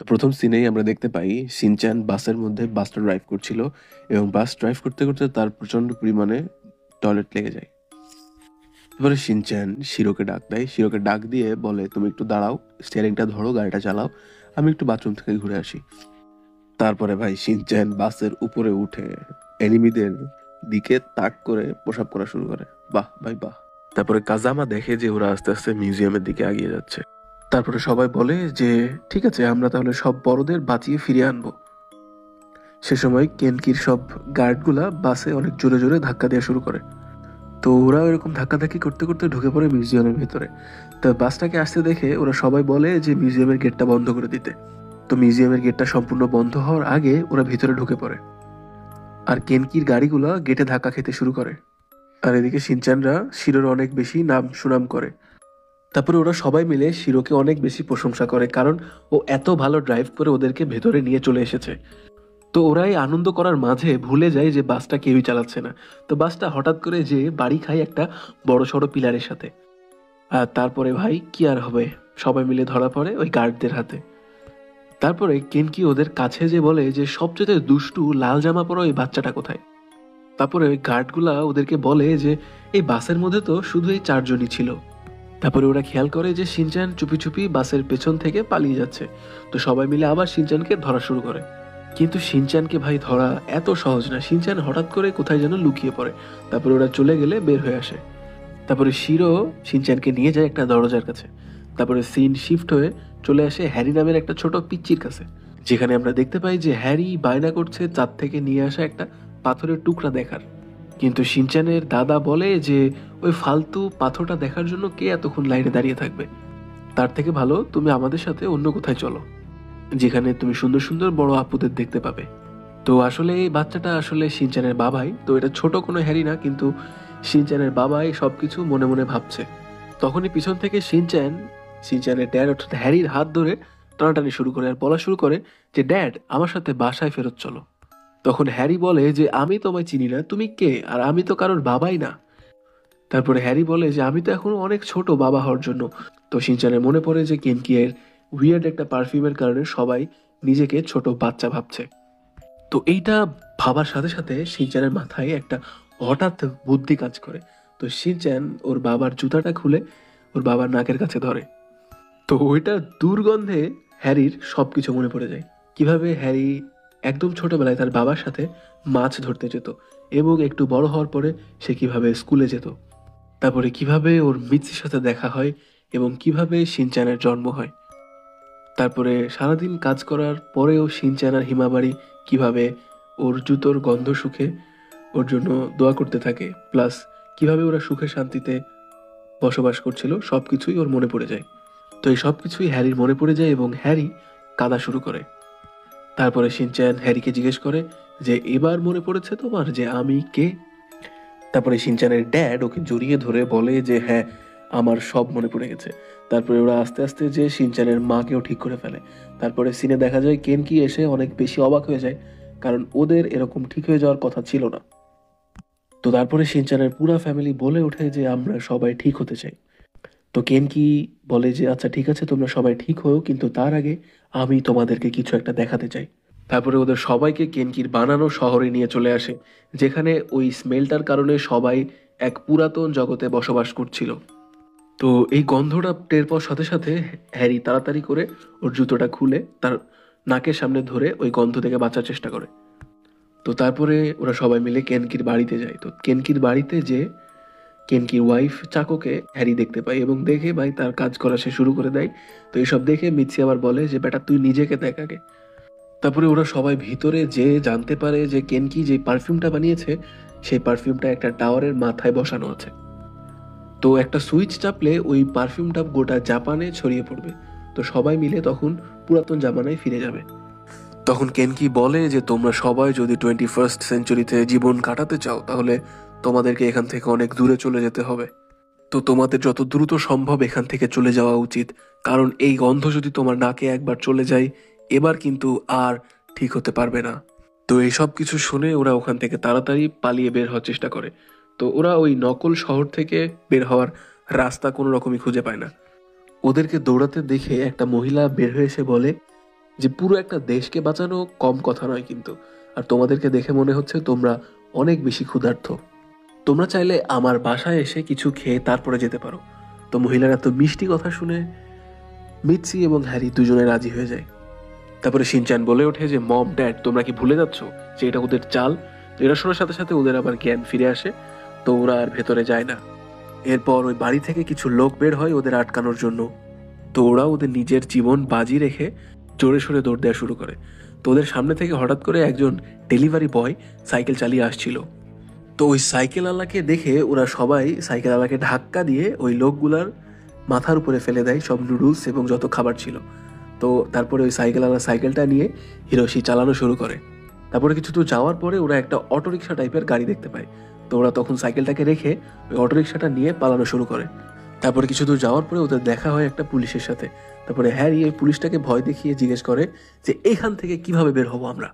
তো প্রথম সিনেই আমরা দেখতে পাই শিনচ্যান বাসের মধ্যে বাসটা ড্রাইভ করছিল এবং বাস ড্রাইভ করতে করতে তার প্রচন্ড পরিমাণে টয়লেট লেগে যায়। এবারে শিনচ্যান শিরোকে ডাক দেয়, শিরোকে ডাক দিয়ে বলে তুমি একটু দাঁড়াও, স্টিয়ারিংটা ধরো, গাড়িটা চালাও, আমি একটু বাথরুম থেকে ঘুরে আসি। তারপরে ভাই শিনচ্যান বাসের উপরে উঠে এনিমিদের দিকে তাক করে প্রসাব করা শুরু করে। বাহ ভাই বাহ। তারপরে কাজামা দেখে যে ওরা আস্তে আস্তে মিউজিয়ামের দিকে এগিয়ে যাচ্ছে। তারপরে সবাই বলে যে ঠিক আছে, আমরা তাহলে সব বড়দের বাঁচিয়ে ফিরিয়ে আনবো। সে সময় কেনকির সব গার্ডগুলা বাসে অনেক জোরে জোরে ধাক্কা দেওয়া শুরু করে। তো ওরা এরকম ধাক্কাধাক্কি করতে করতে ঢুকে পড়ে মিউজিয়ামের ভিতরে। তো বাসটাকে আসতে দেখে ওরা সবাই বলে যে মিউজিয়ামের গেটটা বন্ধ করে দিতে। তো মিউজিয়ামের গেটটা সম্পূর্ণ বন্ধ হওয়ার আগে ওরা ভিতরে ঢুকে পড়ে, আর কেনকির গাড়িগুলা গেটে ধাক্কা খেতে শুরু করে। আর এদিকে শিনচানরা শিরোর অনেক বেশি নাম সুনাম করে। তারপরে ওরা সবাই মিলে শিরোকে অনেক বেশি প্রশংসা করে, কারণ ও এত ভালো ড্রাইভ করে ওদেরকে ভেতরে নিয়ে চলে এসেছে। তো ওরা এই আনন্দ করার মাঝে ভুলে যায় যে বাসটা কেউই চালাচ্ছে না। তো বাসটা হঠাৎ করে যে বাড়ি খায় একটা বড় সড়ো পিলারের সাথে। আর তারপরে ভাই কি আর হবে, সবাই মিলে ধরা পড়ে ওই গার্ডদের হাতে। তারপরে কেনকি ওদের কাছে যে বলে যে সবচেয়ে দুষ্টু লাল জামা পরা ওই বাচ্চাটা কোথায়। তারপরে ওই গার্ডগুলা ওদেরকে বলে যে এই বাসের মধ্যে তো শুধু এই চারজনই ছিল। তারপরে ওরা খেয়াল করে যে শিনচান চুপি চুপি বাসের পেছন থেকে পালিয়ে যাচ্ছে। তো সবাই মিলে আবার শিনচানকে ধরা শুরু করে। কিন্তু শিনচানকে ভাই ধরা এত সহজ না, শিনচান হঠাৎ করে কোথায় যেন লুকিয়ে পড়ে। তারপরে ওরা চলে গেলে বের হয়ে আসে। তারপরে শিরো শিনচানকে নিয়ে যায় একটা দরজার কাছে। তারপরে সিন শিফট হয়ে চলে আসে হ্যারি নামের একটা ছোট পিচ্চির কাছে, যেখানে আমরা দেখতে পাই যে হ্যারি বায়না করছে চাঁদ থেকে নিয়ে আসা একটা পাথরের টুকরা দেখার। কিন্তু শিনচানের দাদা বলে যে ওই ফালতু পাথরটা দেখার জন্য কে এতক্ষণ লাইনে দাঁড়িয়ে থাকবে, তার থেকে ভালো তুমি আমাদের সাথে অন্য কোথায় চলো, যেখানে তুমি সুন্দর সুন্দর বড় আপুদের দেখতে পাবে। তো আসলে এই বাচ্চাটা আসলে শিনচানের বাবাই। তো এটা ছোট কোনো হ্যারি না, কিন্তু শিনচানের বাবাই সবকিছু মনে মনে ভাবছে। তখনই পিছন থেকে শিনচানের ড্যাড অর্থাৎ হ্যারির হাত ধরে টানাটানি শুরু করে আর বলা শুরু করে যে ড্যাড, আমার সাথে বাসায় ফেরত চলো। তখন হ্যারি বলে যে আমি তোমায় চিনি না, তুমি কে, আর আমি তো কারোর বাবাই না। তারপরে হ্যারি বলে যে আমি তো এখনো অনেক ছোট বাবা হওয়ার জন্য। তো শিনচানের মনে পড়ে যে কেনকি এর উইয়ার্ড একটা পারফিউমের কারণে সবাই নিজেকে ছোট বাচ্চা ভাবছে। তো এইটা ভাবার সাথে সাথে শিনচানের মাথায় একটা হঠাৎ বুদ্ধি কাজ করে। তো শিনচান ওর বাবার জুতাটা খুলে ওর বাবার নাকের কাছে ধরে। তো ওইটা দুর্গন্ধে হ্যারির সবকিছু মনে পড়ে যায়। কিভাবে হ্যারি একদম ছোটবেলায় তার বাবার সাথে মাছ ধরতে যেত, এবং একটু বড় হওয়ার পরে সে কিভাবে স্কুলে যেত। তারপরে কিভাবে ওর মিৎসির সাথে দেখা হয় এবং কিভাবে শিনচানের জন্ম হয়। তারপরে সারাদিন কাজ করার পরেও শিনচান আর হিমাবারি কিভাবে ওর জুতোর গন্ধ শুকে ওর জন্য দোয়া করতে থাকে, প্লাস কিভাবে ওরা সুখে শান্তিতে বসবাস করছিল, সবকিছুই ওর মনে পড়ে যায়। তো এই সবকিছুই হ্যারির মনে পড়ে যায় এবং হ্যারি কাঁদা শুরু করে। তারপরে শিনচ্যান হ্যারিকে জিজ্ঞেস করে যে এবার মনে পড়েছে তোমার যে আমি কে। তারপরে শিনচ্যানের ড্যাড ওকে জড়িয়ে ধরে বলে যে হ্যাঁ, আমার সব মনে পড়ে গেছে। তারপরে ওরা আস্তে আস্তে যে শিনচ্যানের মাকেও ঠিক করে ফেলে। তারপরে সিনে দেখা যায় কেনকি এসে অনেক বেশি অবাক হয়ে যায়, কারণ ওদের এরকম ঠিক হয়ে যাওয়ার কথা ছিল না। তো তারপরে শিনচ্যানের পুরা ফ্যামিলি বলে ওঠে যে আমরা সবাই ঠিক হতে চাই। তো কেনকি বলে যে আচ্ছা ঠিক আছে, তোমরা সবাই ঠিক হও, কিন্তু তার আগে আমি তোমাদেরকে কিছু একটা দেখাতে চাই। তারপরে ওদের সবাইকে কেনকির বানানো শহরে নিয়ে চলে আসে, যেখানে ওই স্মেলটার কারণে সবাই এক পুরাতন জগতে বসবাস করছিল। তো এই গন্ধটা টের পাওয়ার সাথে সাথে হ্যারি তাড়াতাড়ি করে ওর জুতোটা খুলে তার নাকের সামনে ধরে ওই গন্ধ থেকে বাঁচার চেষ্টা করে। তো তারপরে ওরা সবাই মিলে কেনকির বাড়িতে যায়। তো কেনকির বাড়িতে যে কেনকির ওয়াইফ চাকোকে হ্যারি দেখতে পায় এবং দেখে ভাই তার কাজ করা সে শুরু করে দেয়। তো এইসব দেখে মিৎসি আবার বলে যে বেটা তুই নিজেকে দেখ আগে। তারপরে ওরা সবাই ভিতরে যে জানতে পারে যে কেনকি যে পারফিউমটা বানিয়েছে সেই পারফিউমটা একটা টাওয়ারের মাথায় বসানো আছে। তো একটা সুইচ চাপলে ওই পারফিউমটা গোটা জাপানে ছড়িয়ে পড়বে। তো সবাই মিলে তখন পুরাতন জামানায় ফিরে যাবে। তখন কেনকি বলে যে তোমরা সবাই যদি 21st সেঞ্চুরিতে জীবন কাটাতে চাও তাহলে তোমাদেরকে এখান থেকে অনেক দূরে চলে যেতে হবে। তো তোমাদের যত দ্রুত সম্ভব এখান থেকে চলে যাওয়া উচিত, কারণ এই গন্ধ যদি তোমার নাকে একবার চলে যায় এবার কিন্তু আর ঠিক হতে পারবে না। তো এই সব কিছু শুনে ওরা ওখান থেকে তাড়াতাড়ি পালিয়ে বের হওয়ার চেষ্টা করে। তো ওরা ওই নকল শহর থেকে বের হওয়ার রাস্তা কোনো রকমই খুঁজে পায় না। ওদেরকে দৌড়াতে দেখে একটা মহিলা বের হয়ে এসে বলে যে পুরো একটা দেশকে বাঁচানো কম কথা নয় কিন্তু। আর তোমাদেরকে দেখে মনে হচ্ছে তোমরা অনেক বেশি ক্ষুধার্ত। তোমরা চাইলে আমার বাসায় এসে কিছু খেয়ে তারপরে যেতে পারো। তো মহিলার এত মিষ্টি কথা শুনে মিৎসি এবং হ্যারি দুজনে রাজি হয়ে যায়। তারপরে শিনচান বলে ওঠে যে মম ড্যাড তোমরা কি ভুলে যাচ্ছ যে এটা ওদের চাল। তো এটা শোনার সাথে সাথে ওদের আবার জ্ঞান ফিরে আসে। তো ওরা আর ভেতরে যায় না। এরপর ওই বাড়ি থেকে কিছু লোক বের হয় ওদের আটকানোর জন্য। তো ওরা ওদের নিজের জীবন বাজি রেখে জোরে সোরে দৌড় দেওয়া শুরু করে। তো ওদের সামনে থেকে হঠাৎ করে একজন ডেলিভারি বয় সাইকেল চালিয়ে আসছিল। তো ওই সাইকেল আলাকে দেখে ওরা সবাই সাইকেল আলাকে ধাক্কা দিয়ে ওই লোকগুলার মাথার উপরে ফেলে দেয় সব নুডলস এবং যত খাবার ছিল। তো তারপরে ওই সাইকেল আলা সাইকেলটা নিয়ে হিরোশি চালানো শুরু করে। তারপরে কিছু দূর যাওয়ার পরে ওরা একটা অটোরিকশা টাইপের গাড়ি দেখতে পায়। তো ওরা তখন সাইকেলটাকে রেখে ওই অটোরিকশাটা নিয়ে পালানো শুরু করে। তারপরে কিছু দূর যাওয়ার পরে ওদের দেখা হয় একটা পুলিশের সাথে। তারপরে হ্যারি ওই পুলিশটাকে ভয় দেখিয়ে জিজ্ঞেস করে যে এখান থেকে কিভাবে বের হবো আমরা।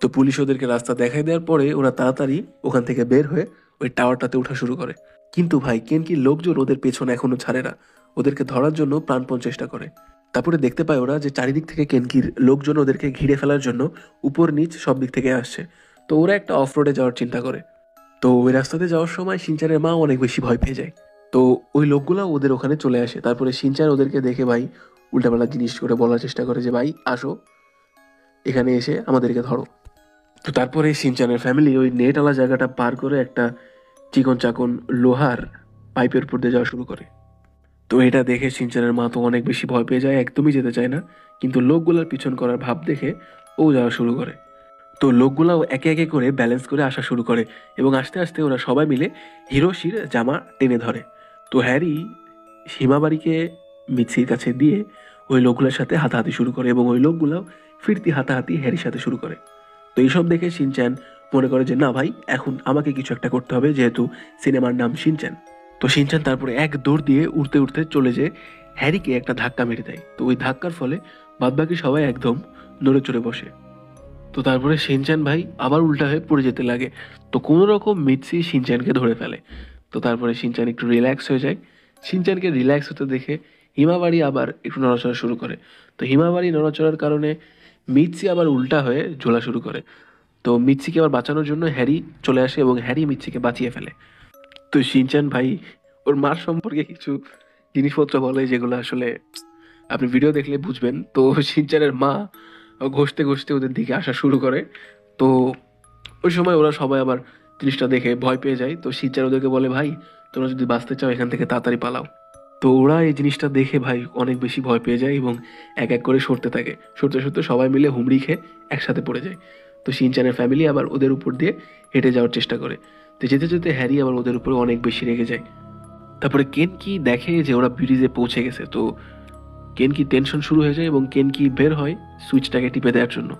তো পুলিশ ওদেরকে রাস্তা দেখাই দেওয়ার পরে ওরা তাড়াতাড়ি ওখান থেকে বের হয়ে ওই টাওয়ারটাতে ওঠা শুরু করে। কিন্তু ভাই কেনকির লোকজন ওদের পেছনে এখনো ছাড়ে না, ওদেরকে ধরার জন্য প্রাণপণ চেষ্টা করে। তারপরে দেখতে পায় ওরা যে চারিদিক থেকে কেনকির লোকজন ওদেরকে ঘিরে ফেলার জন্য উপর নিচ সব দিক থেকে আসছে। তো ওরা একটা অফ রোডে যাওয়ার চিন্তা করে। তো ওই রাস্তাতে যাওয়ার সময় শিনচানের মা অনেক বেশি ভয় পেয়ে যায়। তো ওই লোকগুলা ওদের ওখানে চলে আসে। তারপরে শিনচান ওদেরকে দেখে ভাই উল্টাপাল্টা জিনিস করে বলার চেষ্টা করে যে ভাই আসো এখানে এসে আমাদেরকে ধরো। তো তারপরে শিনচানের ফ্যামিলি ওই নেটওয়ালা জায়গাটা পার করে একটা চিকন চাকন লোহার পাইপের উপর দিয়ে যাওয়া শুরু করে। তো এটা দেখে শিনচানের মা তো অনেক বেশি ভয় পেয়ে যায়, একদমই যেতে চায় না। কিন্তু লোকগুলার পিছন করার ভাব দেখে ও যাওয়া শুরু করে। তো লোকগুলাও একে একে করে ব্যালেন্স করে আসা শুরু করে এবং আস্তে আস্তে ওরা সবাই মিলে হিরোশির জামা টেনে ধরে। তো হ্যারি হিমাবারিকে মিৎসির কাছে দিয়ে ওই লোকগুলোর সাথে হাতাহাতি শুরু করে এবং ওই লোকগুলাও ফিরতি হাতাহাতি হ্যারির সাথে শুরু করে। তো এইসব দেখে শিনচ্যান মনে করে যে না ভাই এখন আমাকে কিছু একটা করতে হবে, যেহেতু সিনেমার নাম শিনচ্যান। তো শিনচ্যান তারপরে এক দৌড় দিয়ে উড়তে উড়তে চলে যে হ্যারিকে একটা ধাক্কা মেরে দেয়। তো ওই ধাক্কার ফলে বাদবাকি সবাই একদম নড়ে চড়ে বসে। তো তারপরে শিনচ্যান ভাই আবার উল্টা হয়ে পড়ে যেতে লাগে। তো কোনো রকম মিৎসি শিনচ্যানকে ধরে ফেলে। তো তারপরে শিনচ্যান একটু রিল্যাক্স হয়ে যায়। শিনচ্যানকে রিল্যাক্স হতে দেখে হিমাবারি আবার একটু নড়াচড়া শুরু করে। তো হিমাবারি নড়াচড়ার কারণে মিৎসি আবার উল্টা হয়ে ঝোলা শুরু করে। তো মিৎসিকে আবার বাঁচানোর জন্য হ্যারি চলে আসে এবং হ্যারি মিৎসিকে বাঁচিয়ে ফেলে। তো শিনচ্যান ভাই ওর মার সম্পর্কে কিছু জিনিসপত্র বলে যেগুলো আসলে আপনি ভিডিও দেখলে বুঝবেন। তো শিনচ্যানের মা ঘষতে ঘষতে ওদের দিকে আসা শুরু করে। তো ওই সময় ওরা সবাই আবার জিনিসটা দেখে ভয় পেয়ে যায়। তো শিনচ্যান ওদেরকে বলে ভাই তোমরা যদি বাঁচতে চাও এখান থেকে তাড়াতাড়ি পালাও। তো ওরা এই জিনিসটা দেখে ভাই অনেক বেশি ভয় পেয়ে যায় এবং এক এক করে সরতে থাকে। সরতে সরতে সবাই মিলে হুমড়ি খেয়ে একসাথে পড়ে যায়। তো শিনচ্যানের ফ্যামিলি আবার ওদের উপর দিয়ে হেঁটে যাওয়ার চেষ্টা করে। তো যেতে যেতে হ্যারি আবার ওদের উপরে অনেক বেশি রেগে যায়। তারপরে কেনকি দেখে যে ওরা ব্রিজে পৌঁছে গেছে। তো কেনকি টেনশন শুরু হয়ে যায় এবং কেনকি বের হয় সুইচটাকে টিপে দেওয়ার জন্য।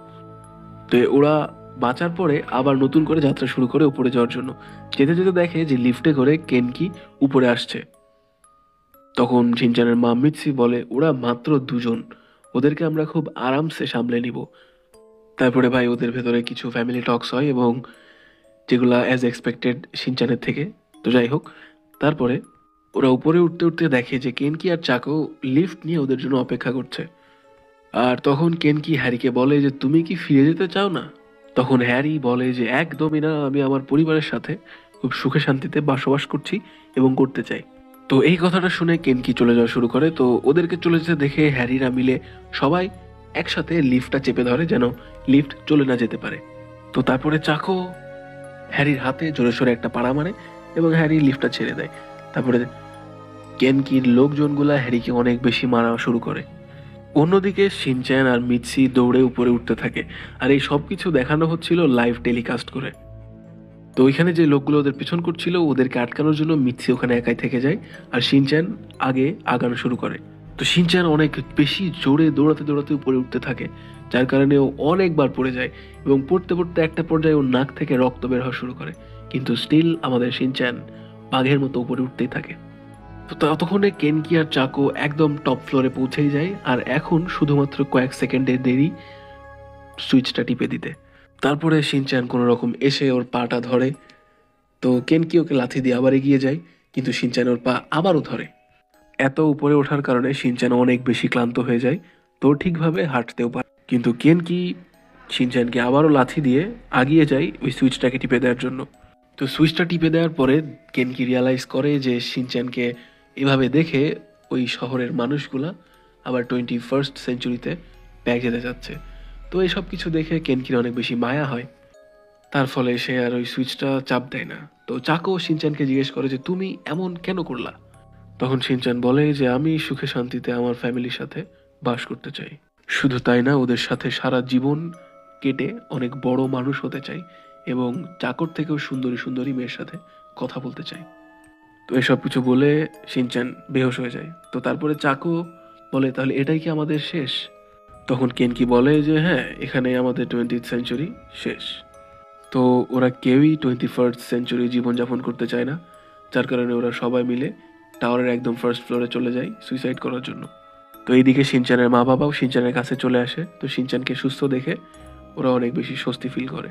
তো ওরা বাঁচার পরে আবার নতুন করে যাত্রা শুরু করে উপরে যাওয়ার জন্য। যেতে যেতে দেখে যে লিফটে করে কেনকি উপরে আসছে। তখন শিনচ্যানের মা মিৎসি বলে ওরা মাত্র দুজন, ওদেরকে আমরা খুব আরামসে সামলে নিব। তারপরে ভাই ওদের ভেতরে কিছু ফ্যামিলি টক্স হয় এবং যেগুলা অ্যাজ এক্সপেক্টেড শিনচ্যানের থেকে। তো যাই হোক, তারপরে ওরা উপরে উঠতে উঠতে দেখে যে কেনকি আর চাকো লিফট নিয়ে ওদের জন্য অপেক্ষা করছে। আর তখন কেনকি হ্যারিকে বলে যে তুমি কি ফিরে যেতে চাও না? তখন হ্যারি বলে যে একদমই না, আমি আমার পরিবারের সাথে খুব সুখে শান্তিতে বসবাস করছি এবং করতে চাই। তো এই কথাটা শুনে কেনকি চলে যাওয়া শুরু করে। তো ওদেরকে চলে যেতে দেখে হ্যারিরা মিলে সবাই একসাথে লিফটটা চেপে ধরে যেন লিফট চলে না যেতে পারে। তো তারপরে চাকো হ্যারির হাতে জোরে সোরে একটা পাড়া মারে এবং হ্যারি লিফটটা ছেড়ে দেয়। তারপরে কেনকির লোকজনগুলা হ্যারিকে অনেক বেশি মারা শুরু করে। অন্যদিকে শিনচ্যান আর মিৎসি দৌড়ে উপরে উঠতে থাকে। আর এই সবকিছু দেখানো হচ্ছিল লাইভ টেলিকাস্ট করে। তো ওইখানে যে লোকগুলো ওদের পিছন করছিল ওদেরকে আটকানোর জন্য মিৎসি ওখানে একাই থেকে যায় আর শিনচ্যান আগে আগানো শুরু করে। তো শিনচ্যান অনেক বেশি জোরে দৌড়াতে দৌড়াতে উপরে উঠতে থাকে, যার কারণে ও অনেকবার পড়ে যায় এবং পড়তে পড়তে একটা পর্যায়ে ওর নাক থেকে রক্ত বের হওয়া শুরু করে। কিন্তু স্টিল আমাদের শিনচ্যান বাঘের মতো উপরে উঠতেই থাকে। তো ততক্ষণে কেনকি আর চাকো একদম টপ ফ্লোরে পৌঁছেই যায় আর এখন শুধুমাত্র কয়েক সেকেন্ডের দেরি সুইচটা টিপে দিতে। তারপরে শিনচ্যান কোনো রকম এসে ওর পাটা ধরে। তো কেনকি ওকে লাথি দিয়ে আবার এগিয়ে যায়, কিন্তু শিনচ্যান ওর পা আবারও ধরে। এত উপরে ওঠার কারণে শিনচ্যান অনেক বেশি ক্লান্ত হয়ে যায়, তো ঠিকভাবে হাঁটতেও পারে। কিন্তু কেনকি শিনচ্যানকে আবারও লাথি দিয়ে আগিয়ে যায় ওই সুইচটাকে টিপে দেওয়ার জন্য। তো সুইচটা টিপে দেওয়ার পরে কেনকি রিয়ালাইজ করে যে শিনচ্যানকে এভাবে দেখে ওই শহরের মানুষগুলা আবার 21st সেঞ্চুরিতে ব্যাগ যেতে যাচ্ছে। তো এইসব কিছু দেখে কেনকির অনেক বেশি মায়া হয়, তার ফলে সে আর ওই সুইচটা চাপ দেয় না। তো চাকো শিনচ্যানকে জিজ্ঞেস করে যে তুমি এমন কেন করলা? তখন শিনচ্যান বলে যে আমি সুখে শান্তিতে আমার ফ্যামিলির সাথে বাস করতে চাই, শুধু তাই না ওদের সাথে সারা জীবন কেটে অনেক বড় মানুষ হতে চাই এবং চাকর থেকেও সুন্দরী সুন্দরী মেয়ের সাথে কথা বলতে চাই। তো এসব কিছু বলে শিনচ্যান বেহুশ হয়ে যায়। তো তারপরে চাকো বলে তাহলে এটাই কি আমাদের শেষ? তখন কেনকি বলে যে হ্যাঁ, এখানে আমাদের 20th সেঞ্চুরি শেষ। তো ওরা কেউই 21st সেঞ্চুরি জীবনযাপন করতে চায় না, যার কারণে ওরা সবাই মিলে টাওয়ারের একদম ফার্স্ট ফ্লোরে চলে যায় সুইসাইড করার জন্য। তো এইদিকে শিনচ্যানের মা বাবাও শিনচ্যানের কাছে চলে আসে। তো শিনচ্যানকে সুস্থ দেখে ওরা অনেক বেশি স্বস্তি ফিল করে।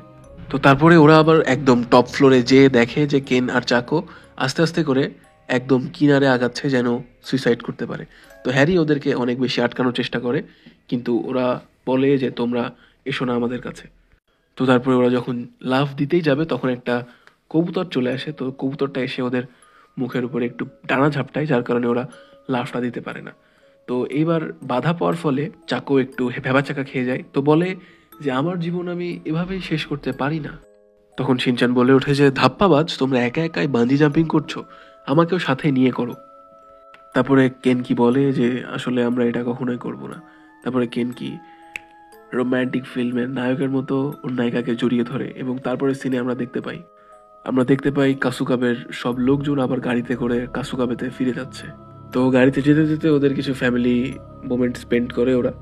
তো তারপরে ওরা আবার একদম টপ ফ্লোরে যেয়ে দেখে যে কেন আর চাকো আস্তে আস্তে করে একদম কিনারে আগাচ্ছে যেন সুইসাইড করতে পারে। তো হ্যারি ওদেরকে অনেক বেশি আটকানোর চেষ্টা করে, কিন্তু ওরা বলে যে তোমরা এসো না আমাদের কাছে। তো তারপরে ওরা যখন লাফ দিতেই যাবে তখন একটা কবুতর চলে আসে। তো কবুতরটা এসে ওদের মুখের উপরে একটু ডানা ঝাপটায়, যার কারণে ওরা লাফটা দিতে পারে না। তো এইবার বাধা পাওয়ার ফলে চাকো একটু ভ্যাবাচাকা খেয়ে যায়। তো বলে যে আমার জীবন আমি এভাবেই শেষ করতে পারি না। তখন শিনচ্যান বলে ওঠে যে ধাপ্পাবাজ, তোমরা একা একাই বাঞ্জি জাম্পিং করছো, আমাকেও সাথে নিয়ে করো। তারপরে কেনকি বলে যে আসলে আমরা এটা কখনোই করব না। তারপরে কেনকি রোম্যান্টিক ফিল্মের নায়কের মতো ওর নায়িকাকে জড়িয়ে ধরে এবং তারপরে সিনে আমরা দেখতে পাই কাসুকাবের সব লোকজন আবার গাড়িতে করে কাসুকাবেতে ফিরে যাচ্ছে। তো গাড়িতে যেতে যেতে ওদের কিছু ফ্যামিলি মোমেন্ট স্পেন্ড করে ওরা।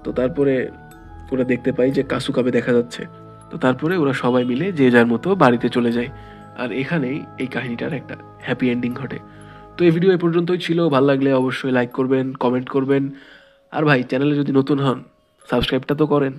তো তারপরে ওরা দেখতে পাই যে কাসুকাবে দেখা যাচ্ছে। তো তারপরে ওরা সবাই মিলে যে যার মতো বাড়িতে চলে যায়। আর এখানেই এই কাহিনীটার একটা হ্যাপি এন্ডিং ঘটে। তো এই ভিডিও এ পর্যন্তই ছিল। ভালো লাগলে অবশ্যই লাইক করবেন, কমেন্ট করবেন। আর ভাই, চ্যানেলে যদি নতুন হন সাবস্ক্রাইবটা তো করেন।